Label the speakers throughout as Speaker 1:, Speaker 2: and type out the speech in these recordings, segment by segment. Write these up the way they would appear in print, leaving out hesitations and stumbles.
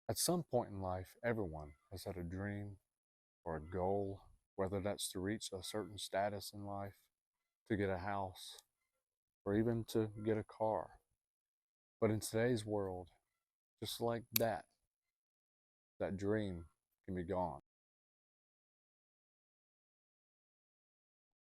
Speaker 1: At some point in life, everyone has had a dream or a goal, whether that's to reach a certain status in life, to get a house, or even to get a car. But in today's world, just like that dream can be gone.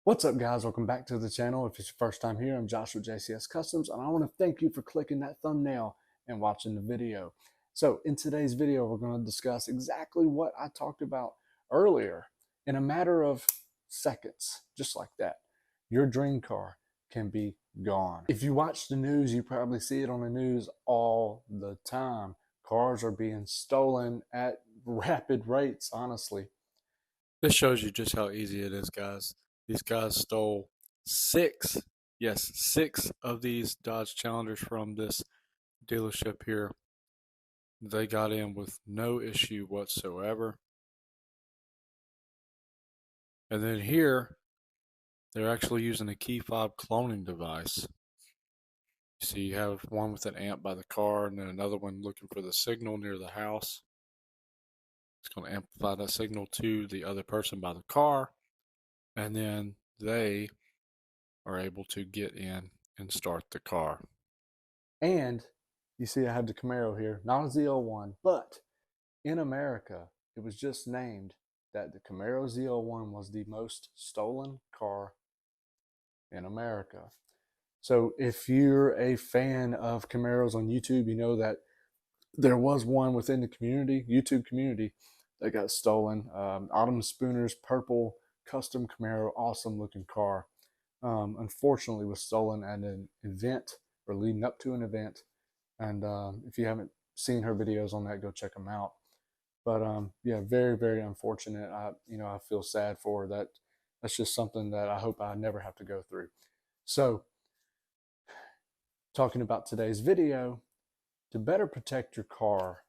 Speaker 1: What's up, guys? Welcome back to the channel. If it's your first time here, I'm Josh with JCS Customs, and I want to thank you for clicking that thumbnail and watching the video. So in today's video, we're going to discuss exactly what I talked about earlier in a matter of seconds, just like that. Your dream car can be gone. If you watch the news, you probably see it on the news all the time. Cars are being stolen at rapid rates, honestly.
Speaker 2: This shows you just how easy it is, guys. These guys stole six of these Dodge Challengers from this dealership here. They got in with no issue whatsoever. And then here, they're actually using a key fob cloning device. You see, you have one with an amp by the car, and then another one looking for the signal near the house. It's going to amplify that signal to the other person by the car, and then they are able to get in and start the car.
Speaker 1: And you see I have the Camaro here, not a ZL1, but in America, it was just named that the Camaro ZL1 was the most stolen car in America. So if you're a fan of Camaros on YouTube, you know that there was one within the community, YouTube community, that got stolen. Autumn Spooner's purple custom Camaro, awesome looking car. Unfortunately was stolen at an event or leading up to an event. And if you haven't seen her videos on that, go check them out. But yeah, very, very unfortunate. I feel sad for her. That's just something that I hope I never have to go through. So talking about today's video, to better protect your car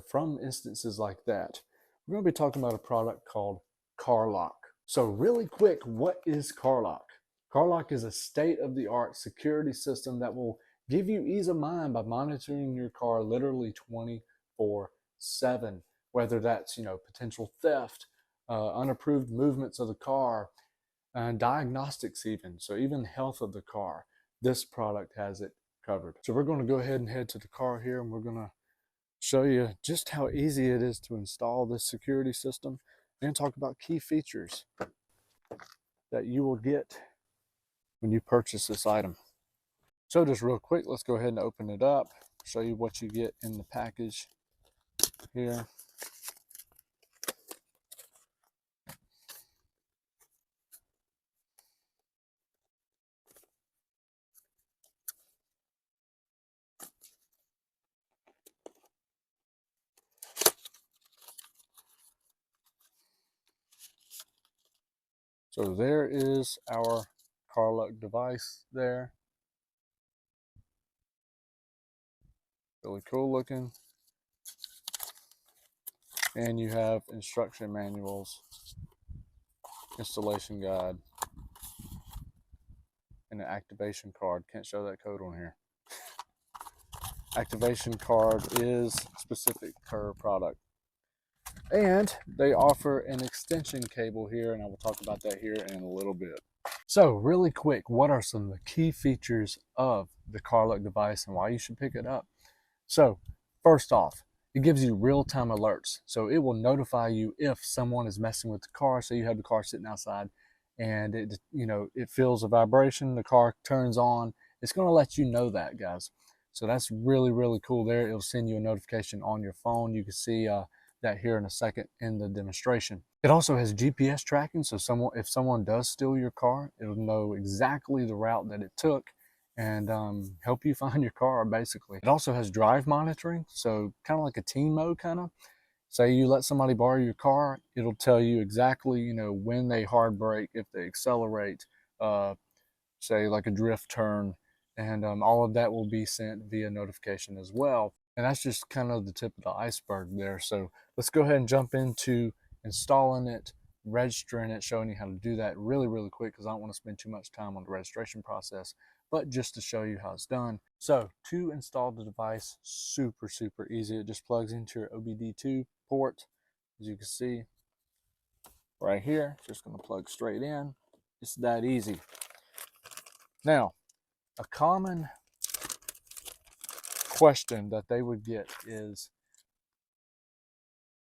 Speaker 1: from instances like that, we're going to be talking about a product called Carlock. So really quick, what is Carlock? Carlock is a state-of-the-art security system that will give you ease of mind by monitoring your car literally 24/7, whether that's potential theft, unapproved movements of the car, and diagnostics even. So even health of the car, this product has it covered. So we're going to go ahead and head to the car here, and we're going to show you just how easy it is to install this security system and talk about key features that you will get when you purchase this item. So just real quick, let's go ahead and open it up, show you what you get in the package here. So there is our Carlock device there. Really cool looking. And you have instruction manuals, installation guide, and an activation card. Can't show that code on here. Activation card is specific per product. And they offer an extension cable here, and I will talk about that here in a little bit. So really quick, what are some of the key features of the Carlock device and why you should pick it up? So first off, it gives you real-time alerts. So it will notify you if someone is messing with the car. So you have the car sitting outside and it feels a vibration, the car turns on. It's going to let you know that, guys. So that's really, really cool there. It'll send you a notification on your phone. You can see that here in a second in the demonstration. It also has GPS tracking, so if someone does steal your car, it'll know exactly the route that it took and help you find your car, basically. It also has drive monitoring, so kind of like a teen mode kind of. Say you let somebody borrow your car, it'll tell you exactly, when they hard brake, if they accelerate, say like a drift turn, and all of that will be sent via notification as well. And that's just kind of the tip of the iceberg there. So let's go ahead and jump into installing it, registering it, showing you how to do that really, really quick, because I don't want to spend too much time on the registration process. but just to show you how it's done. So to install the device, super easy. It just plugs into your OBD2 port, as you can see right here. It's just going to plug straight in. It's that easy. Now, a common question that they would get is,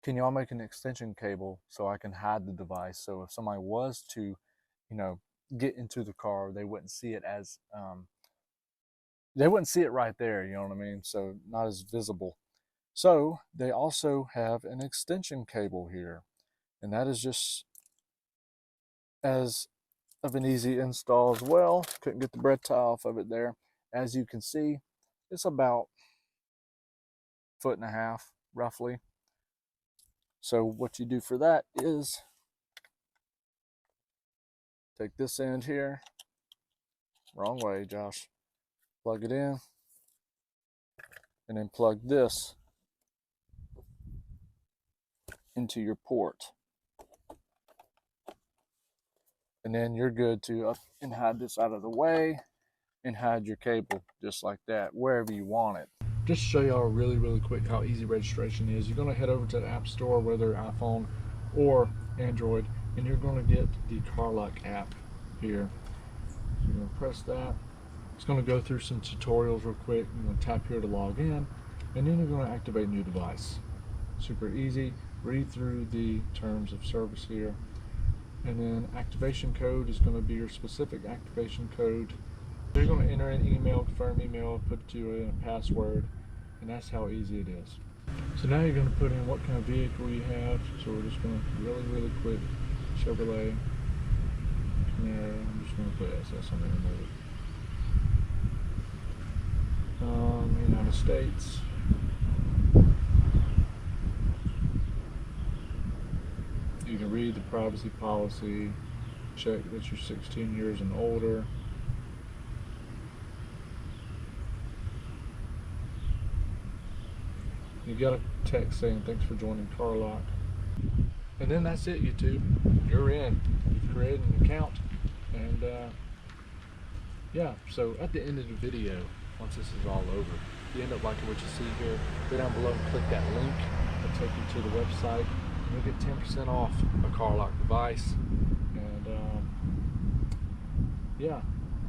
Speaker 1: can y'all make an extension cable so I can hide the device, so if somebody was to, get into the car, they wouldn't see it as they wouldn't see it right there, you know what I mean? So not as visible. So they also have an extension cable here, and that is just as of an easy install as well. Couldn't get the bread tie off of it there. As you can see, it's about 1.5 feet roughly. So what you do for that is take this end here, wrong way, Josh, plug it in, and then plug this into your port. And then you're good to up and hide this out of the way and hide your cable just like that, wherever you want it. Just to show y'all really quick how easy registration is, you're gonna head over to the App Store, whether iPhone or Android, and you're gonna get the Carlock app here. So you're gonna press that. It's gonna go through some tutorials real quick. You're gonna tap here to log in, and then you're gonna activate new device. Super easy. Read through the terms of service here. And then activation code is going to be your specific activation code. You're going to enter an email, confirm email, put it in a password, and that's how easy it is. So now you're going to put in what kind of vehicle you have. So we're just going to really quick, Chevrolet Camaro. I'm just going to put SS on there. United States. You can read the privacy policy, check that you're 16 years and older. You got a text saying thanks for joining Carlock. And then that's it, YouTube. You're in. You've created an account. And yeah, so at the end of the video, once this is all over, if you end up liking what you see here, go down below and click that link. It'll take you to the website. You'll get 10% off a Carlock device, and yeah,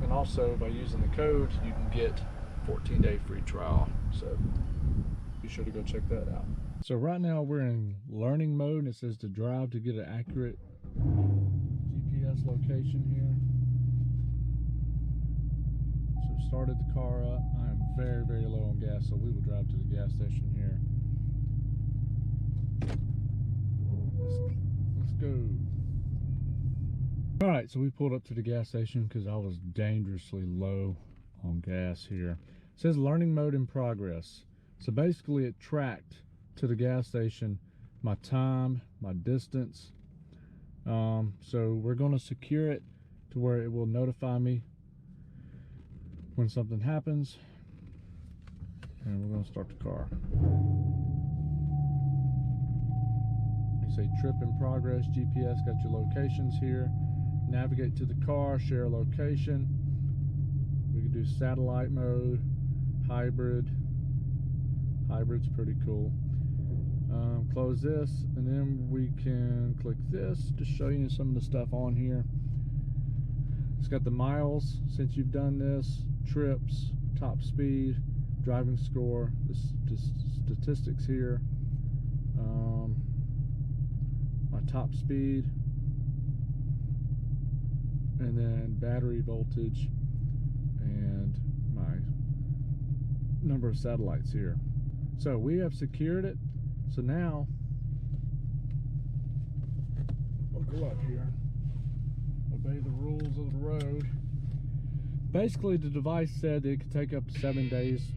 Speaker 1: and also by using the code you can get 14-day free trial, so be sure to go check that out. So right now we're in learning mode, and it says to drive to get an accurate GPS location here. So started the car up. I am very low on gas, so we will drive to the gas station here. Let's go. Alright, so we pulled up to the gas station because I was dangerously low on gas here. It says learning mode in progress. So basically it tracked to the gas station my time, my distance. So we're going to secure it to where it will notify me when something happens. And we're going to start the car. Say trip in progress, GPS, got your locations here. Navigate to the car, share location. We can do satellite mode, hybrid. Hybrid's pretty cool. Close this, and then we can click this to show you some of the stuff on here. It's got the miles since you've done this, trips, top speed, driving score, the statistics here. My top speed, and then battery voltage, and my number of satellites here. So we have secured it. So now we'll go up here, obey the rules of the road. Basically the device said that it could take up to 7 days.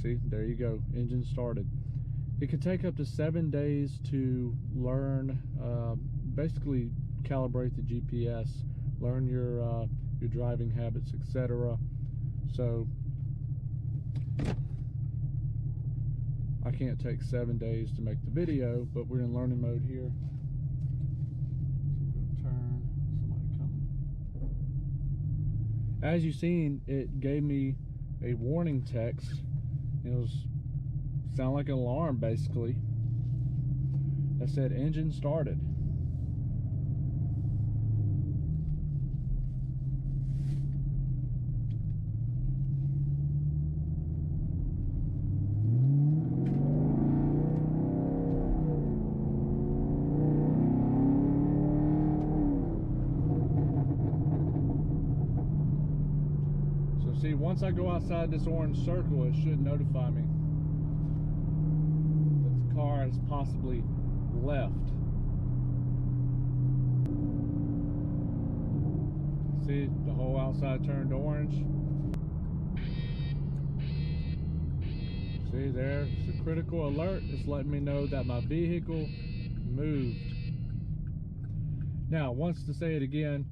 Speaker 1: See, there you go, engine started. It could take up to 7 days to learn, basically calibrate the GPS, learn your driving habits, etc. So I can't take 7 days to make the video, but we're in learning mode here. So we're going to turn, somebody coming. As you seen, it gave me a warning text. It was sound like an alarm basically. That said engine started. So see, once I go outside this orange circle, it should notify me that the car has possibly left. See, the whole outside turned orange. See there, it's a critical alert. It's letting me know that my vehicle moved. Now, once to say it again,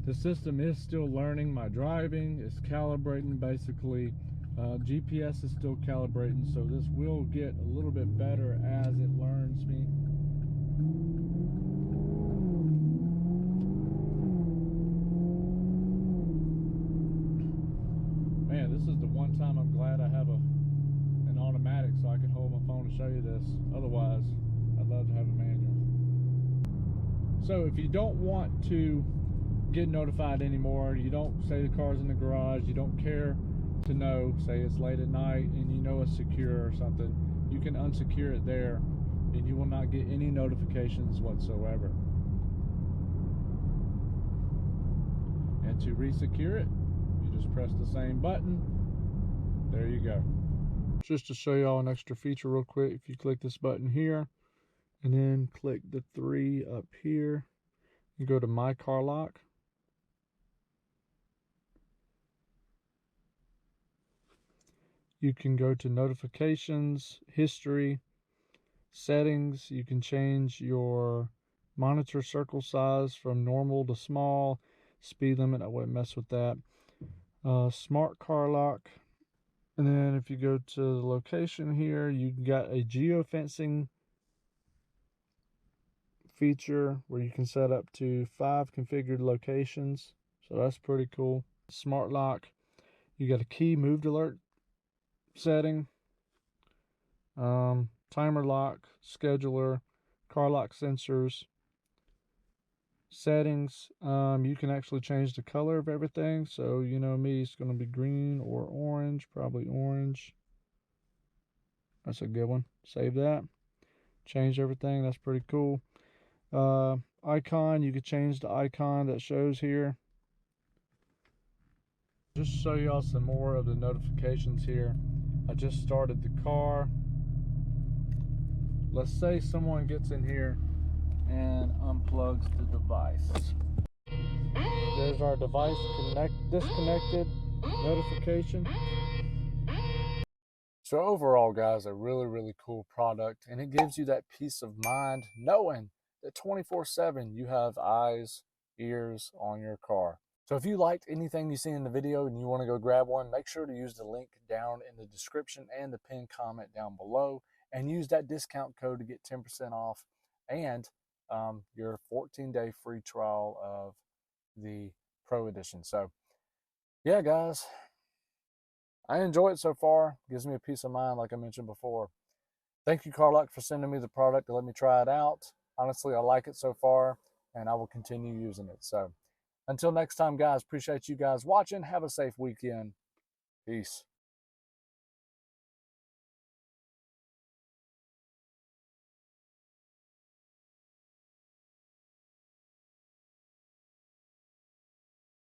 Speaker 1: the system is still learning my driving. It's calibrating basically. GPS is still calibrating, so this will get a little bit better as it learns me. Man, this is the one time I'm glad I have an automatic so I can hold my phone and show you this. Otherwise, I'd love to have a manual. So if you don't want to get notified anymore, you don't say the car's in the garage, you don't care to know, say it's late at night and you know it's secure or something, you can unsecure it there and you will not get any notifications whatsoever. And to resecure it, you just press the same button. There you go. Just to show y'all an extra feature real quick, if you click this button here and then click the 3 up here, you go to My Carlock. You can go to notifications, history, settings. You can change your monitor circle size from normal to small, speed limit, I wouldn't mess with that. Smart car lock. And then if you go to the location here, you got a geofencing feature where you can set up to 5 configured locations. So that's pretty cool. Smart lock. You got a key moved alert setting. Timer lock, scheduler, car lock sensors, settings. You can actually change the color of everything. So you know me, it's going to be green or orange, probably orange. That's a good one. Save that. Change everything. That's pretty cool. Icon, you could change the icon that shows here. Just show y'all some more of the notifications here. I just started the car. Let's say someone gets in here and unplugs the device. There's our device disconnected notification. So overall, guys, a really cool product, and it gives you that peace of mind knowing that 24/7 you have eyes, ears on your car. So if you liked anything you see in the video and you want to go grab one, make sure to use the link down in the description and the pinned comment down below, and use that discount code to get 10% off and your 14-day free trial of the Pro Edition. So yeah, guys, I enjoy it so far. Gives me a peace of mind, like I mentioned before. Thank you, Carlock, for sending me the product to let me try it out. Honestly, I like it so far, and I will continue using it. So until next time, guys, appreciate you guys watching. Have a safe weekend. Peace.